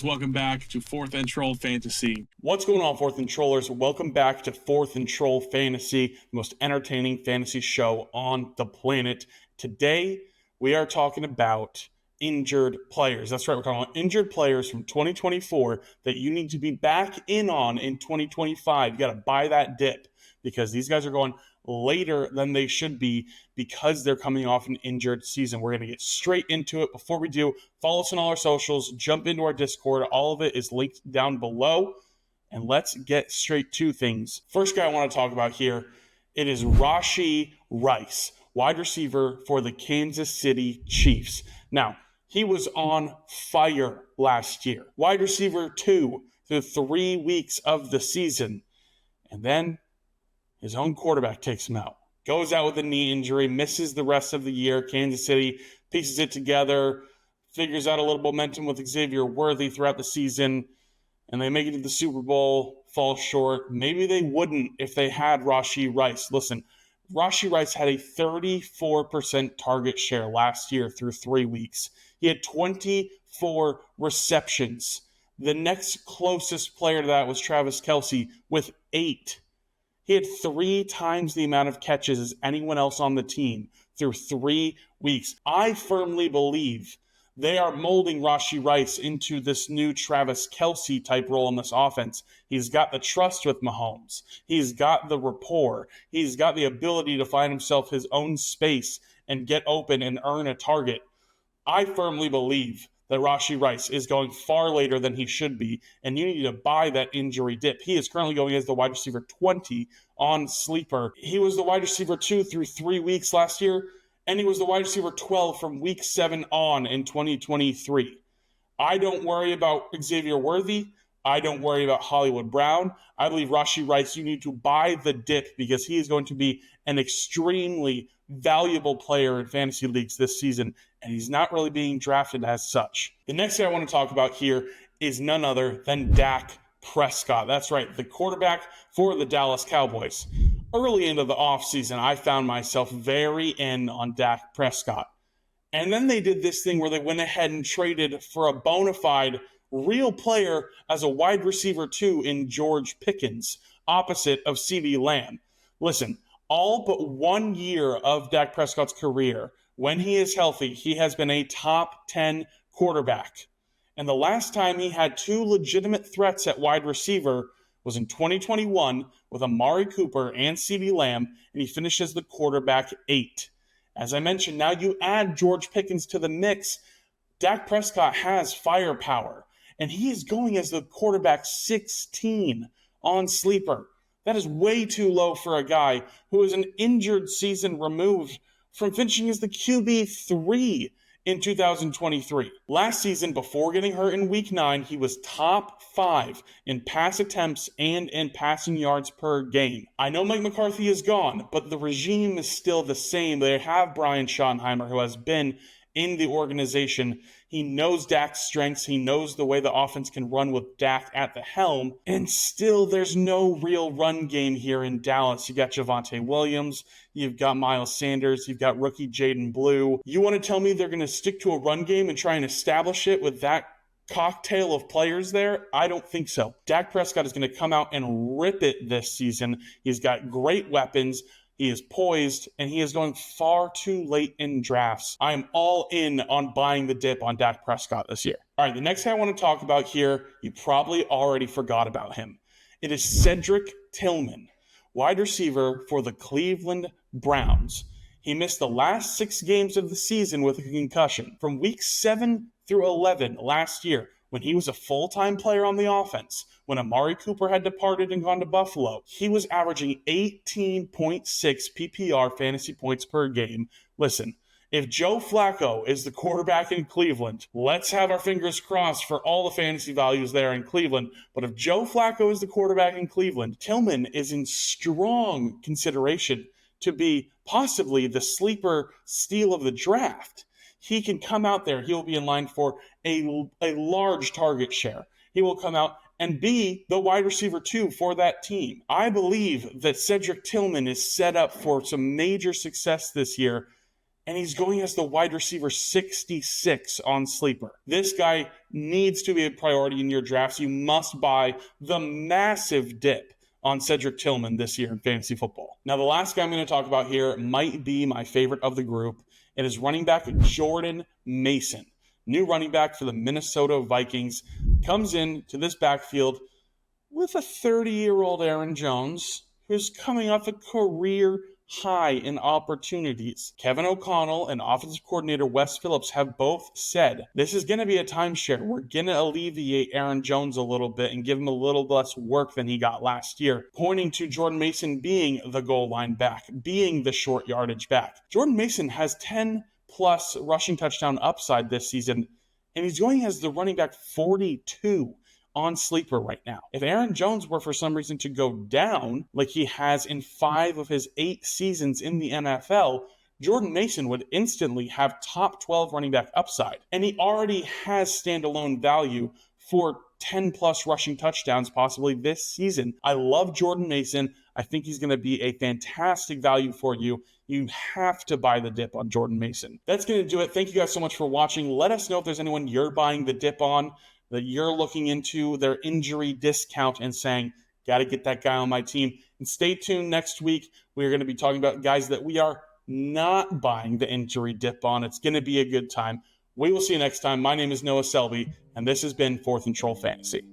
Welcome back to Fourth and Troll Fantasy. What's going on, Fourth and Trollers? Welcome back to Fourth and Troll Fantasy, the most entertaining fantasy show on the planet. Today, we are talking about injured players. That's right, we're talking about injured players from 2024 that you need to be back in on in 2025. You got to buy that dip because these guys are going later than they should be because they're coming off an injured season. We're going to get straight into it. Before we do, follow us on all our socials, jump into our Discord. All of it is linked down below, and let's get straight to things. First guy I want to talk about here, it is Rashee Rice, wide receiver for the Kansas City Chiefs. Now, he was on fire last year. Wide receiver 2 through 3 weeks of the season. And then his own quarterback takes him out. Goes out with a knee injury, misses the rest of the year. Kansas City pieces it together, figures out a little momentum with Xavier Worthy throughout the season, and they make it to the Super Bowl, fall short. Maybe they wouldn't if they had Rashee Rice. Listen, Rashee Rice had a 34% target share last year through 3 weeks. He had 24 receptions. The next closest player to that was Travis Kelce with 8. He had 3 times the amount of catches as anyone else on the team through 3 weeks. I firmly believe they are molding Rashee Rice into this new Travis Kelce type role in this offense. He's got the trust with Mahomes. He's got the rapport. He's got the ability to find himself his own space and get open and earn a target. I firmly believe that Rashee Rice is going far later than he should be, and you need to buy that injury dip. He is currently going as the wide receiver 20 on Sleeper. He was the wide receiver 2 through 3 weeks last year, and he was the wide receiver 12 from week 7 on in 2023. I don't worry about Xavier Worthy. I don't worry about Hollywood Brown. I believe Rashee Rice, you need to buy the dip because he is going to be an extremely valuable player in fantasy leagues this season, and he's not really being drafted as such. The next guy I want to talk about here is none other than Dak Prescott. That's right, the quarterback for the Dallas Cowboys. Early into the offseason, I found myself very in on Dak Prescott. And then they did this thing where they went ahead and traded for a bona fide real player as a wide receiver 2 in George Pickens, opposite of CeeDee Lamb. Listen, all but 1 year of Dak Prescott's career, when he is healthy, he has been a top 10 quarterback. And the last time he had 2 legitimate threats at wide receiver was in 2021 with Amari Cooper and CeeDee Lamb, and he finishes the quarterback 8. As I mentioned, now you add George Pickens to the mix, Dak Prescott has firepower, and he is going as the quarterback 16 on Sleeper. That is way too low for a guy who is an injured season removed from finishing as the QB3 in 2023. Last season, before getting hurt in week 9, he was top 5 in pass attempts and in passing yards per game. I know Mike McCarthy is gone, but the regime is still the same. They have Brian Schottenheimer, who has been in the organization. He knows Dak's strengths. He knows the way the offense can run with Dak at the helm. And still, there's no real run game here in Dallas. You got Javonte Williams. You've got Miles Sanders. You've got rookie Jaden Blue. You want to tell me they're going to stick to a run game and try and establish it with that cocktail of players there? I don't think so. Dak Prescott is going to come out and rip it this season. He's got great weapons. He is poised, and he is going far too late in drafts. I am all in on buying the dip on Dak Prescott this year. All right, the next guy I want to talk about here, you probably already forgot about him. It is Cedric Tillman, wide receiver for the Cleveland Browns. He missed the last 6 games of the season with a concussion. From week 7 through 11 last year, when he was a full-time player on the offense, when Amari Cooper had departed and gone to Buffalo, he was averaging 18.6 PPR fantasy points per game. Listen, if Joe Flacco is the quarterback in Cleveland, let's have our fingers crossed for all the fantasy values there in Cleveland. But if Joe Flacco is the quarterback in Cleveland, Tillman is in strong consideration to be possibly the sleeper steal of the draft. He can come out there. He'll be in line for a large target share. He will come out and be the wide receiver 2 for that team. I believe that Cedric Tillman is set up for some major success this year, and he's going as the wide receiver 66 on Sleeper. This guy needs to be a priority in your drafts. You must buy the massive dip on Cedric Tillman this year in fantasy football. Now, the last guy I'm going to talk about here might be my favorite of the group. It is running back Jordan Mason. New running back for the Minnesota Vikings. Comes into this backfield with a 30-year-old Aaron Jones, who's coming off a career high in opportunities. Kevin O'Connell and offensive coordinator Wes Phillips have both said this is going to be a timeshare. We're going to alleviate Aaron Jones a little bit and give him a little less work than he got last year, pointing to Jordan Mason being the goal line back, being the short yardage back. Jordan Mason has 10-plus rushing touchdown upside this season, and he's going as the running back 42 on Sleeper right now. If Aaron Jones were for some reason to go down, like he has in 5 of his 8 seasons in the NFL, Jordan Mason would instantly have top 12 running back upside. And he already has standalone value for 10-plus rushing touchdowns possibly this season. I love Jordan Mason. I think he's going to be a fantastic value for you. You have to buy the dip on Jordan Mason. That's going to do it. Thank you guys so much for watching. Let us know if there's anyone you're buying the dip on, that you're looking into their injury discount and saying, got to get that guy on my team. And stay tuned next week. We're going to be talking about guys that we are not buying the injury dip on. It's going to be a good time. We will see you next time. My name is Noah Selby, and this has been 4th and Troll Fantasy.